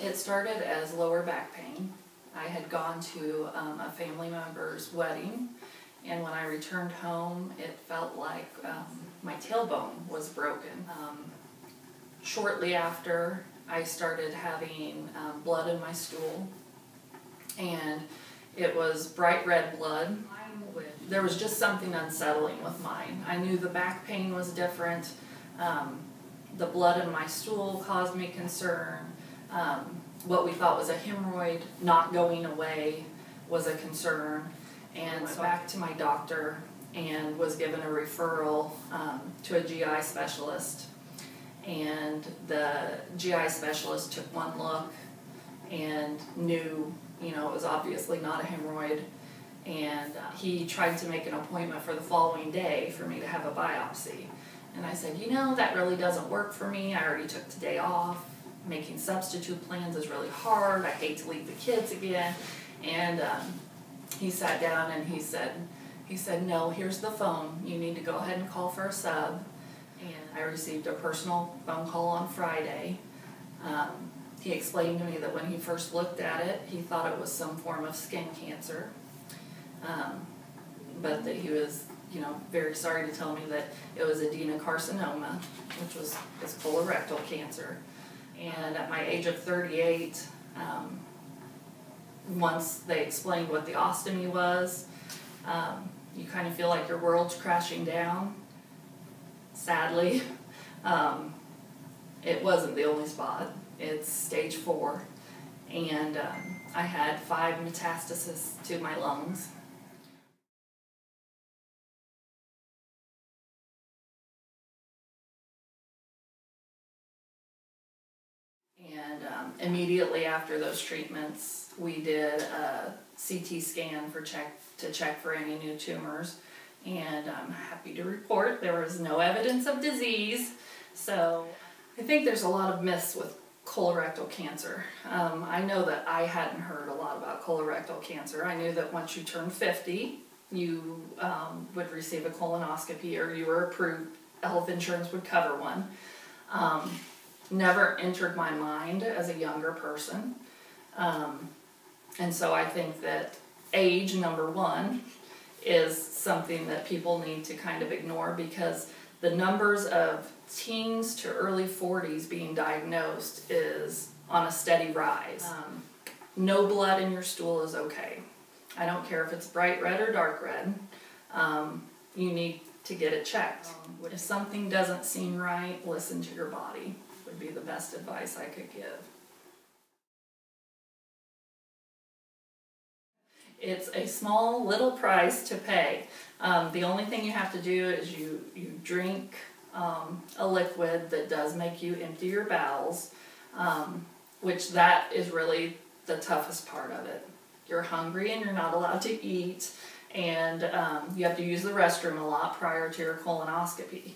It started as lower back pain. I had gone to a family member's wedding, and when I returned home, it felt like my tailbone was broken. Shortly after, I started having blood in my stool, and it was bright red blood. There was just something unsettling with mine. I knew the back pain was different. The blood in my stool caused me concern. What we thought was a hemorrhoid not going away was a concern. And went back to my doctor and was given a referral to a GI specialist. And the GI specialist took one look and knew, it was obviously not a hemorrhoid. And he tried to make an appointment for the following day for me to have a biopsy. And I said, that really doesn't work for me. I already took today off. Making substitute plans is really hard. I hate to leave the kids again. And he sat down and he said, no, here's the phone. You need to go ahead and call for a sub. And I received a personal phone call on Friday. He explained to me that when he first looked at it, he thought it was some form of skin cancer. But that he was, very sorry to tell me that it was adenocarcinoma, which is colorectal cancer. And at my age of 38, once they explained what the ostomy was, you kind of feel like your world's crashing down. Sadly, it wasn't the only spot. It's stage 4, and I had 5 metastases to my lungs. And immediately after those treatments, we did a CT scan to check for any new tumors. And I'm happy to report there was no evidence of disease. So I think there's a lot of myths with colorectal cancer. I know that I hadn't heard a lot about colorectal cancer. I knew that once you turn 50, you would receive a colonoscopy, or you were approved, health insurance would cover one. Never entered my mind as a younger person. And so I think that age, number one, is something that people need to kind of ignore, because the numbers of teens to early 40s being diagnosed is on a steady rise. No blood in your stool is okay. I don't care if it's bright red or dark red. You need to get it checked. If something doesn't seem right, listen to your body, would be the best advice I could give. It's a small little price to pay. The only thing you have to do is you drink a liquid that does make you empty your bowels, which that is really the toughest part of it. You're hungry and you're not allowed to eat, and you have to use the restroom a lot prior to your colonoscopy.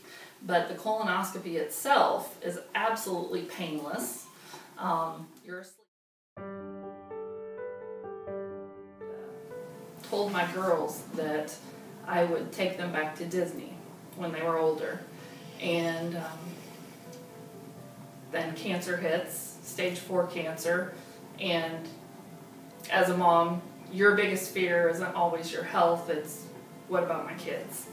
But the colonoscopy itself is absolutely painless. You're asleep. Told my girls that I would take them back to Disney when they were older, and then cancer hits, stage 4 cancer, and as a mom, your biggest fear isn't always your health, it's what about my kids?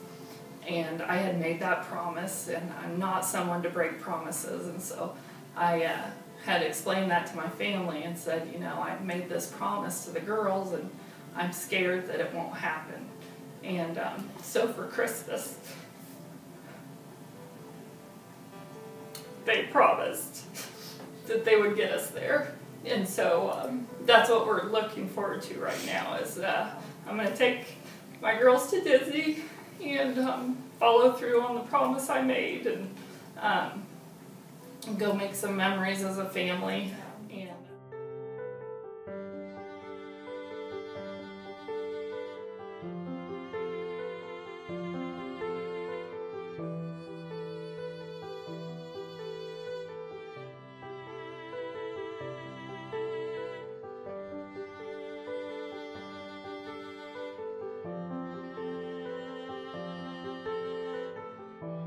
And I had made that promise, and I'm not someone to break promises, and so I had explained that to my family and said, I made this promise to the girls, and I'm scared that it won't happen. And so for Christmas, they promised that they would get us there. And so that's what we're looking forward to right now, is I'm going to take my girls to Disney and follow through on the promise I made, and go make some memories as a family. And